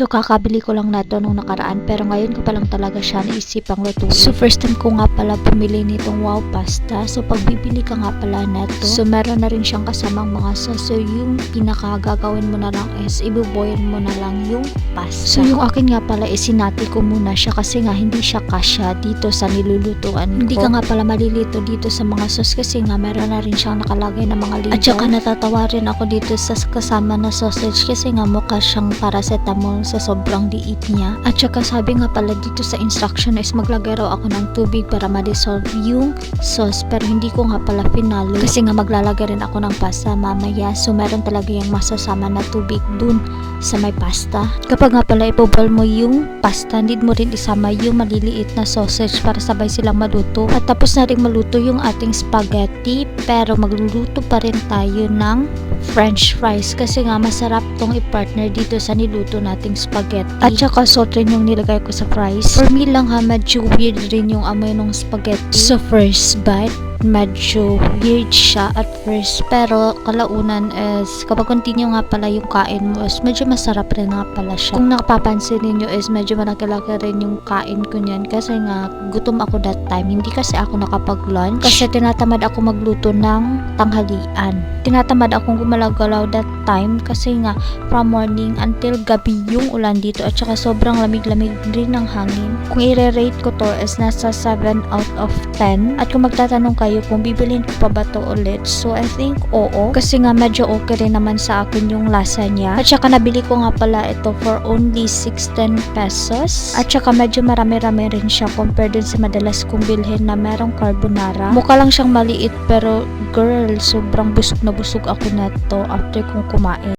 So kakabili ko lang na to nung nakaraan, pero ngayon ko pa lang talaga siya naisipang lutuin. So first time ko nga pala pumili nitong wow pasta. So pag bibili ka nga pala neto, so meron na rin siyang kasamang mga sauce. So yung pinaka gagawin mo na lang is ibuboil mo na lang yung pasta. So yung akin nga pala is sinati ko muna siya kasi nga hindi siya kasya dito sa nilulutuan ko. Hindi ka nga pala malilito dito sa mga sauce kasi nga meron na rin siyang nakalagay na mga label. At saka natatawa rin ako dito sa kasama na sausage kasi nga mukha siyang paracetamol sa sobrang liit niya. At saka sabi nga pala dito sa instruction is maglagay raw ako ng tubig para ma-dissolve yung sauce, pero hindi ko nga pala finalo kasi nga maglalagay rin ako ng pasta mamaya. So meron talaga yung masasama na tubig dun sa may pasta. Kapag nga pala ipobol mo yung pasta, need mo rin isama yung maliliit na sausage para sabay silang maluto. At tapos na rin maluto yung ating spaghetti, pero magluluto pa rin tayo ng french fries kasi nga masarap tong i-partner dito sa niluto nating spaghetti. At saka salt rin yung nilagay ko sa fries. For me lang ha, medyo weird rin yung amoy ng spaghetti. So first bite, medyo weird siya at first, pero kalaunan is kapag continue nga pala yung kain mo is medyo masarap rin nga pala siya. Kung nakapapansin niyo is medyo malaki-laki rin yung kain ko niyan kasi nga gutom ako that time. Hindi kasi ako nakapag-lunch kasi tinatamad ako magluto ng tanghalian. Tinatamad akong gumalaw-galaw that time kasi nga from morning until gabi yung ulan dito at saka sobrang lamig-lamig rin ng hangin. Kung i-rate ko to is nasa 7 out of 10. At kung magtatanong kayo kung bibilin ko pa ba to ulit, so I think oo kasi nga medyo okay rin naman sa akin yung lasa niya. At saka nabili ko nga pala ito for only 16 pesos at saka medyo marami-rami rin siya compared dun sa madalas kong bilhin na merong carbonara. Mukha lang siyang maliit pero girl, sobrang busog na busog ako na to after kong kumain.